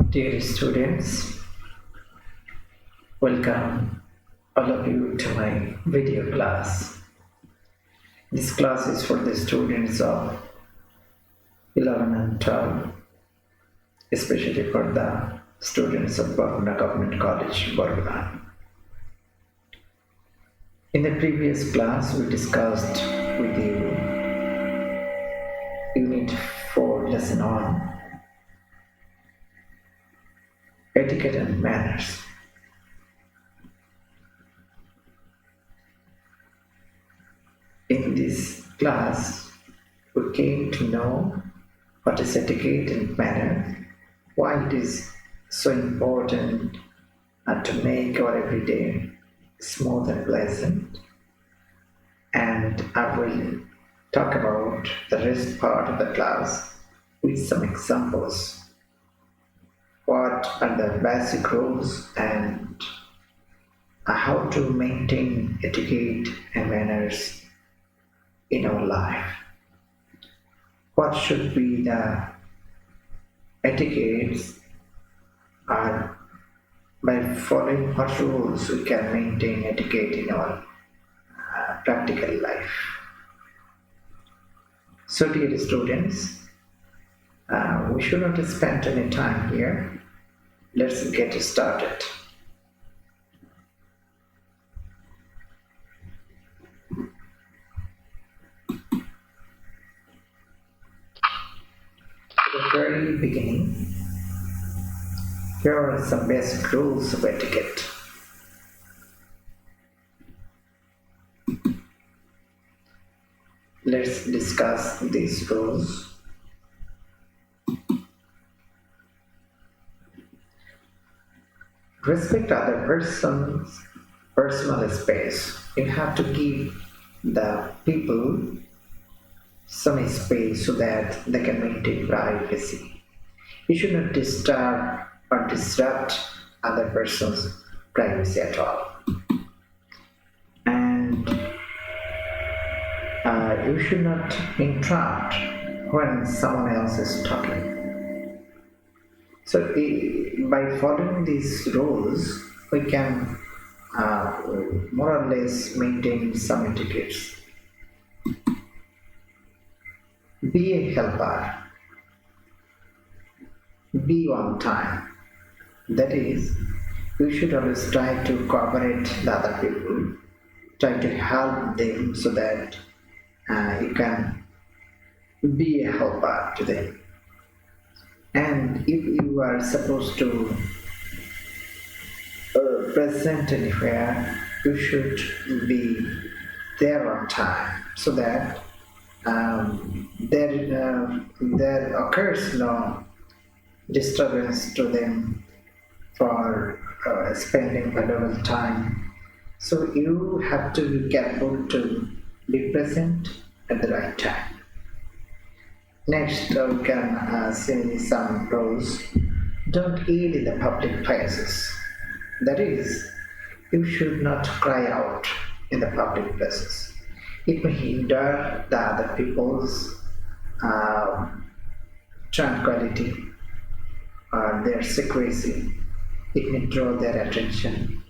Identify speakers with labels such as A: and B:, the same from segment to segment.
A: Dear students, welcome all of you to my video class. This class is for the students of 11 and 12, especially for the students of Barguna Government College, Barguna. In the previous class, we discussed with you Unit 4, Lesson 1, Etiquette and Manners. In this class, we came to know what is etiquette and manner, why it is so important to make our everyday smooth and pleasant. And I will talk about the rest part of the class with some examples. What are the basic rules and how to maintain etiquette and manners in our life? What should be the etiquettes, or by following what rules we can maintain etiquette in our practical life. So dear students, we should not spend any time here. Let's get started. At the very beginning, here are some basic rules of etiquette. Let's discuss these rules. Respect other person's personal space. You have to give the people some space so that they can maintain privacy. You should not disturb or disrupt other person's privacy at all. And you should not interrupt when someone else is talking. So by following these rules, we can more or less maintain some etiquettes. Be a helper. Be on time. That is, you should always try to cooperate the other people, try to help them so that you can be a helper to them. And if you are supposed to present anywhere, you should be there on time so that there occurs no disturbance to them for spending valuable time. So you have to be careful to be present at the right time. Next, we can see some rules. Don't eat in the public places. That is, you should not cry out in the public places. It may hinder the other people's tranquility or their secrecy. It may draw their attention.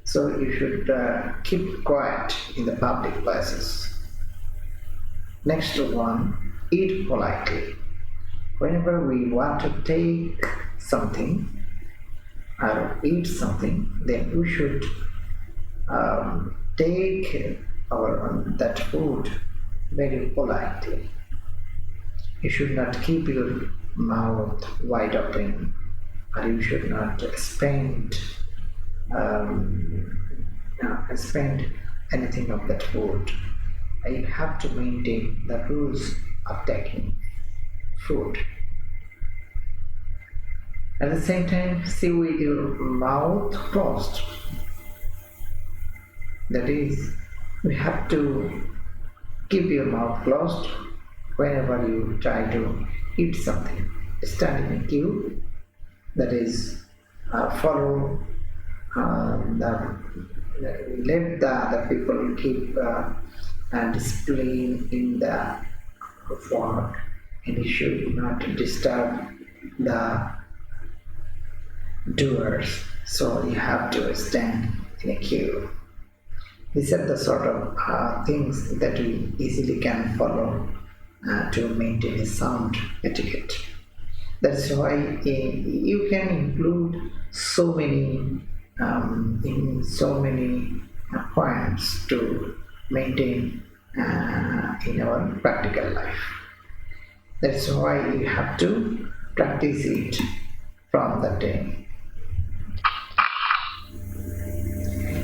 A: So you should keep quiet in the public places. Next one, eat politely. Whenever we want to take something or eat something, then we should take that food very politely. You should not keep your mouth wide open, or you should not spend anything of that food. You have to maintain the rules of taking food. At the same time, see with your mouth closed. That is, you have to keep your mouth closed whenever you try to eat something. Stand in a queue, that is, follow let the other people keep displaying in the fork, and you should not disturb the doers, so you have to stand in a queue. These are the sort of things that we easily can follow to maintain a sound etiquette. That's why you can include so many in so many points to maintain in our practical life. That's why you have to practice it from the day.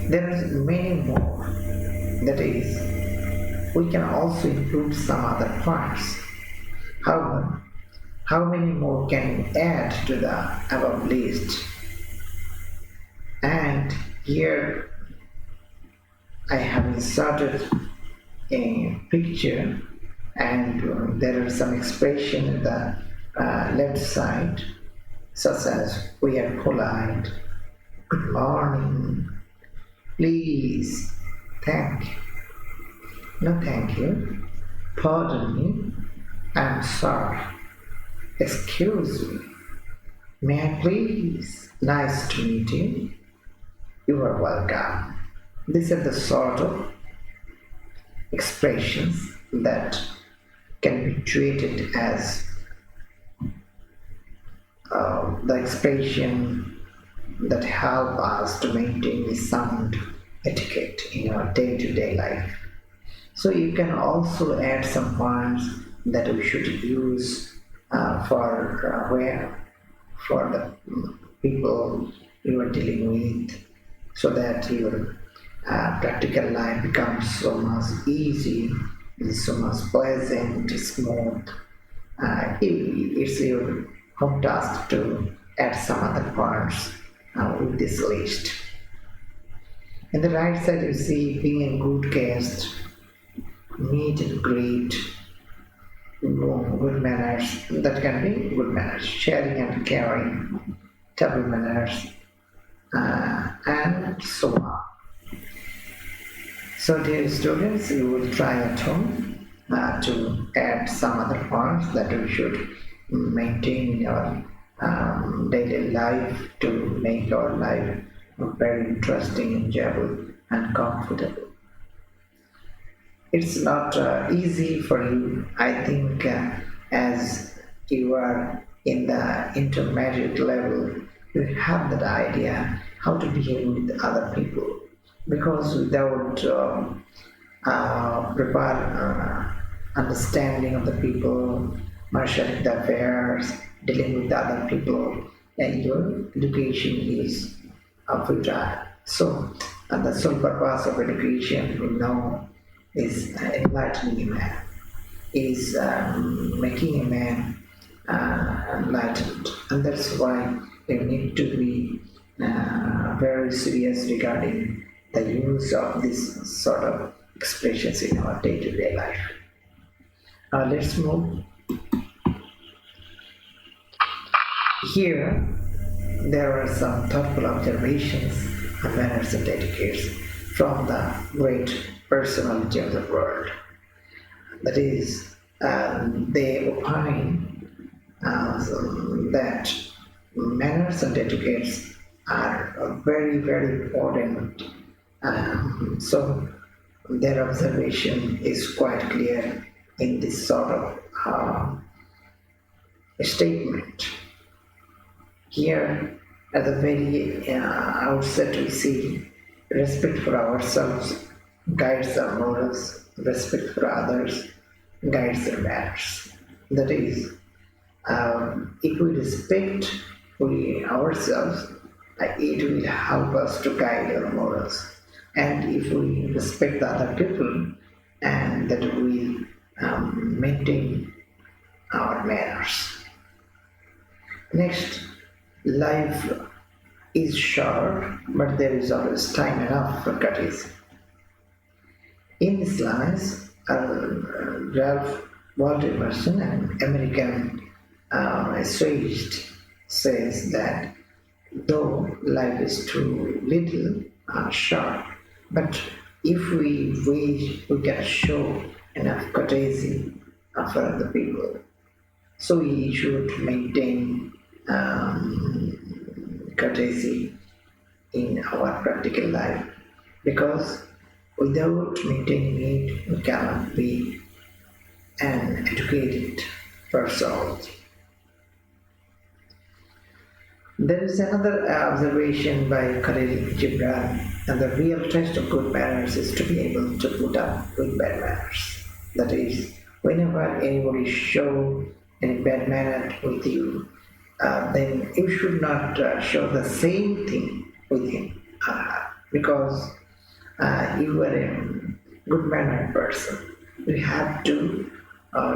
A: There are many more. That is, we can also include some other points. However, how many more can you add to the above list? And here I have inserted a picture, and there are some expression in the left side, such as we are polite, good morning, please, thank you, no thank you, pardon me, I'm sorry, excuse me, may I please, nice to meet you, you are welcome. These are the sort of expressions that can be treated as the expression that help us to maintain the sound etiquette in our day-to-day life. So you can also add some points that we should use for where for the people you are dealing with, so that your practical life becomes so much easy, so much pleasant, smooth. It's your home task to add some other parts with this list. In the right side, you see being a good guest, meet and greet, good manners. That can be good manners, sharing and caring, table manners, and so on. So, dear students, you will try at home to add some other points that we should maintain in our daily life to make our life very interesting, enjoyable, and comfortable. It's not easy for you, I think, as you are in the intermediate level, you have that idea how to behave with other people. Because without proper understanding of the people, marshalling the affairs, dealing with the other people, and your education is futile. So, the sole purpose of education, we know, is enlightening a man, is making a man enlightened, and that's why you need to be very serious regarding the use of this sort of expressions in our day-to-day life. Let's move. Here, there are some thoughtful observations on manners and etiquettes from the great personality of the world. That is, they opine that manners and etiquettes are very, very important. So their observation is quite clear in this sort of statement. Here, at the very outset, we see respect for ourselves guides our morals, respect for others guides their manners. That is, if we respect ourselves, it will help us to guide our morals. And if we respect the other people, and that we maintain our manners. Next, life is short, but there is always time enough for courtesy. In these lines, Ralph Waldo Emerson, an American essayist, says that though life is too little short, but if we wish, we can show enough courtesy for other people. So we should maintain courtesy in our practical life, because without maintaining it, we cannot be an educated person. There is another observation by Khalil Gibran, and the real test of good manners is to be able to put up with bad manners. That is, whenever anybody show any bad manner with you, then you should not show the same thing with him or her, because you are a good mannered person. You have to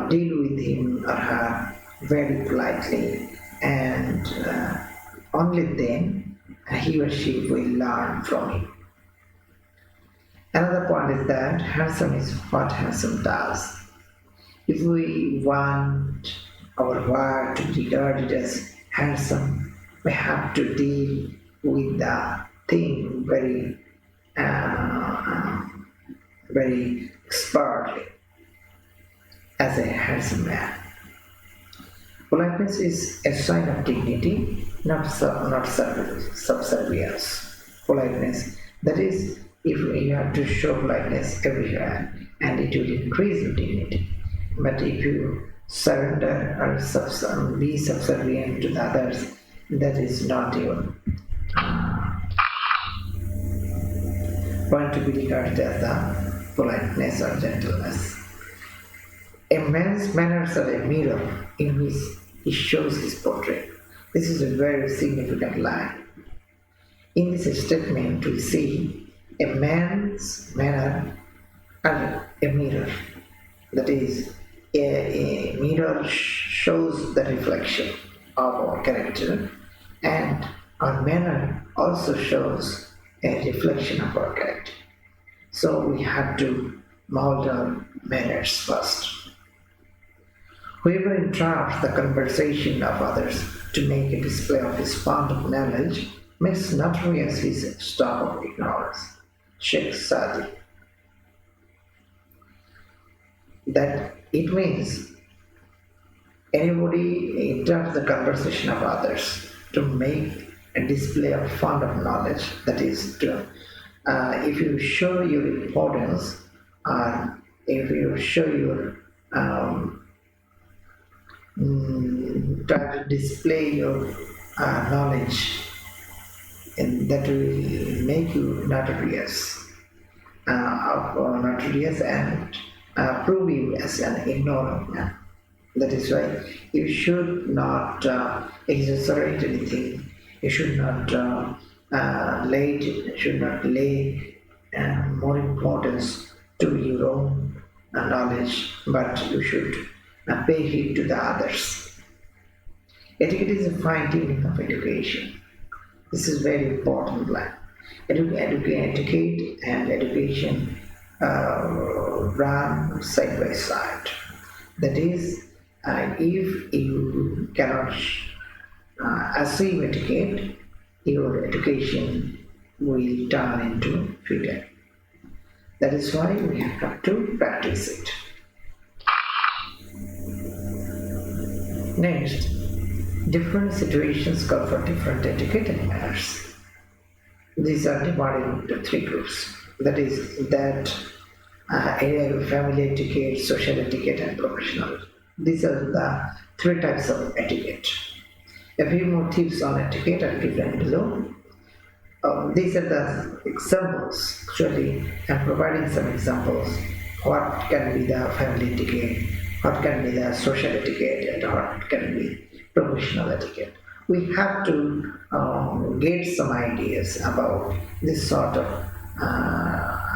A: deal with him or her very politely, and only then he or she will learn from it. Another point is that handsome is what handsome does. If we want our work to be regarded as handsome, we have to deal with the thing very expertly as a handsome man. Politeness is a sign of dignity, not subservience. Politeness, that is, if you have to show politeness everywhere, and it will increase your dignity. But if you surrender or be subservient to the others, that is not your point to be regarded as the politeness or gentleness. A man's manners are a mirror in which he shows his portrait. This is a very significant line. In this statement, we see a man's manner are a mirror. That is, a mirror shows the reflection of our character, and our manner also shows a reflection of our character. So we have to mold our manners first. Whoever interrupts the conversation of others to make a display of his fund of knowledge makes notorious his stock of ignorance. Sheikh Sadi. That it means anybody interrupts the conversation of others to make a display of fund of knowledge, that is, if you show your importance, or if you show your try to display your knowledge, and that will make you notorious, notorious and prove you as an ignorant man. That is why you should not exaggerate anything. You should not lay more importance to your own knowledge, but you should pay heed to the others. Etiquette is a fine tuning of education. This is very important line. Etiquette and education run side by side. That is, if you cannot achieve etiquette, your education will turn into futile. That is why we have to practice it. Next, different situations call for different etiquette and manners. These are divided into three groups. That is, family etiquette, social etiquette, and professional. These are the three types of etiquette. A few more tips on etiquette are given below. These are the examples. Actually, I'm providing some examples. What can be the family etiquette? What can be the social etiquette? And what can be professional etiquette? We have to get some ideas about this sort of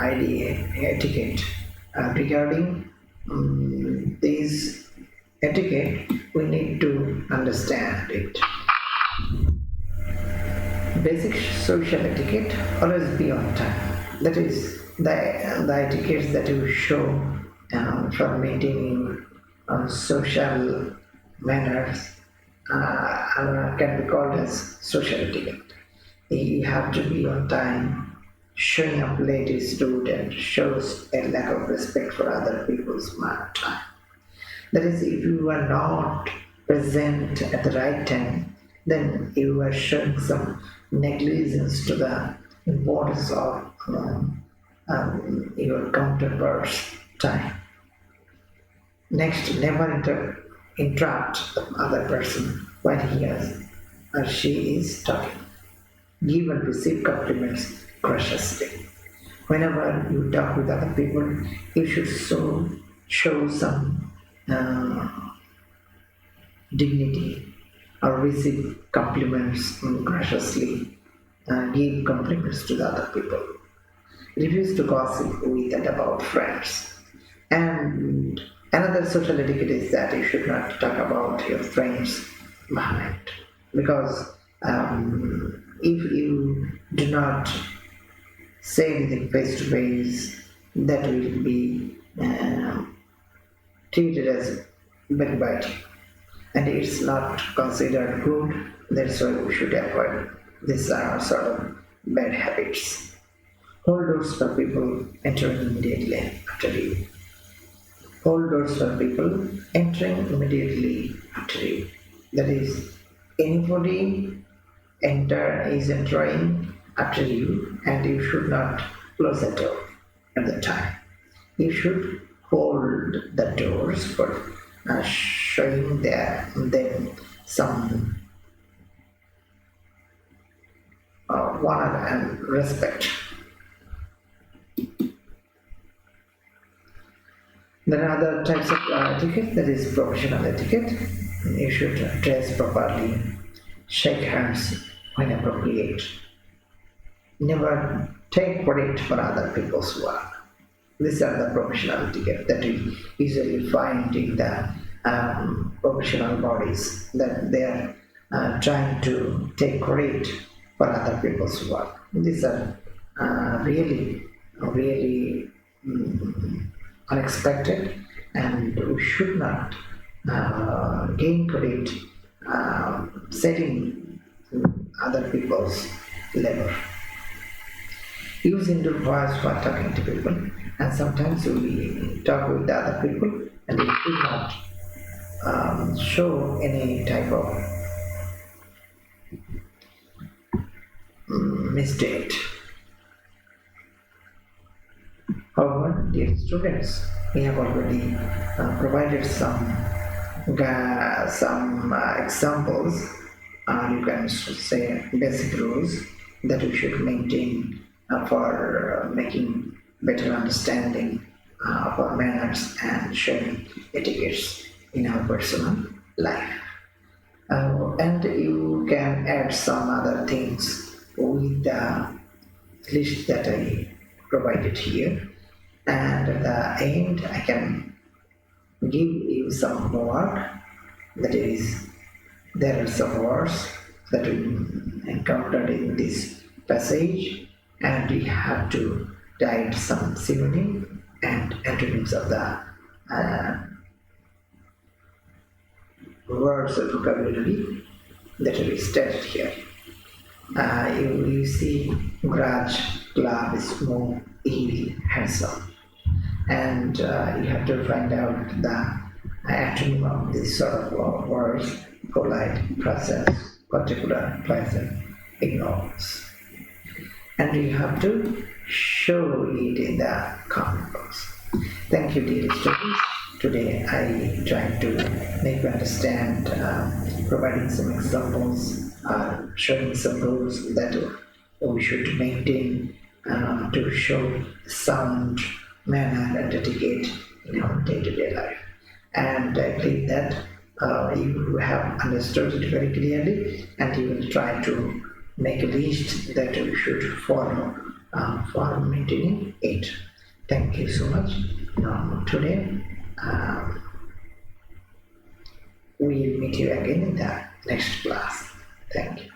A: etiquette regarding this etiquette. We need to understand it. Basic social etiquette: always be on time. That is the etiquette that you show for maintaining social manners can be called as social etiquette. You have to be on time. Showing up late is rude and shows a lack of respect for other people's time. That is, if you are not present at the right time, then you are showing some negligence to the importance of your counterpart's time. Next, never interrupt the other person while he or she is talking. Give and receive compliments graciously. Whenever you talk with other people, you should show some dignity or receive compliments graciously. Give compliments to the other people. Refuse to gossip with and about friends. And another social etiquette is that you should not talk about your friends behind. Because if you do not say anything face to face, that will be treated as backbiting. And it's not considered good. That's why we should avoid these sort of bad habits. Hold doors for people entering immediately after you. Hold doors for people entering immediately after you. That is, anybody is entering after you, and you should not close the door at the time. You should hold the doors for showing them some honor and respect. There are other types of etiquette, that is professional etiquette. You should dress properly, shake hands when appropriate. Never take credit for other people's work. These are the professional etiquette that we usually find in the professional bodies, that they are trying to take credit for other people's work. These are really, really unexpected, and we should not gain credit setting other people's labor. Use indoor voice for talking to people, and sometimes we talk with the other people and we do not show any type of mistake. However, dear students, we have already provided some examples. You can say basic rules that we should maintain for making better understanding of our manners and sharing etiquettes in our personal life. And you can add some other things with the list that I provided here. And at the end, I can give you some homework. That is, there are some words that we encountered in this passage, and we have to write some synonym and antonyms of the words of vocabulary that will be stated here. You see, grudge, club, smooth, evil, handsome, and you have to find out the antonym of these sort of words: polite, present, particular, pleasant, ignorance. And you have to show it in the comment box. Thank you, dear students. Today I tried to make you understand, providing some examples, showing some rules that we should maintain to show sound manner and etiquette in our day-to-day life. And I believe that you have understood it very clearly, and you will try to make a list that we should follow for maintaining it. Thank you so much. Now, today we'll meet you again in the next class. Thank you.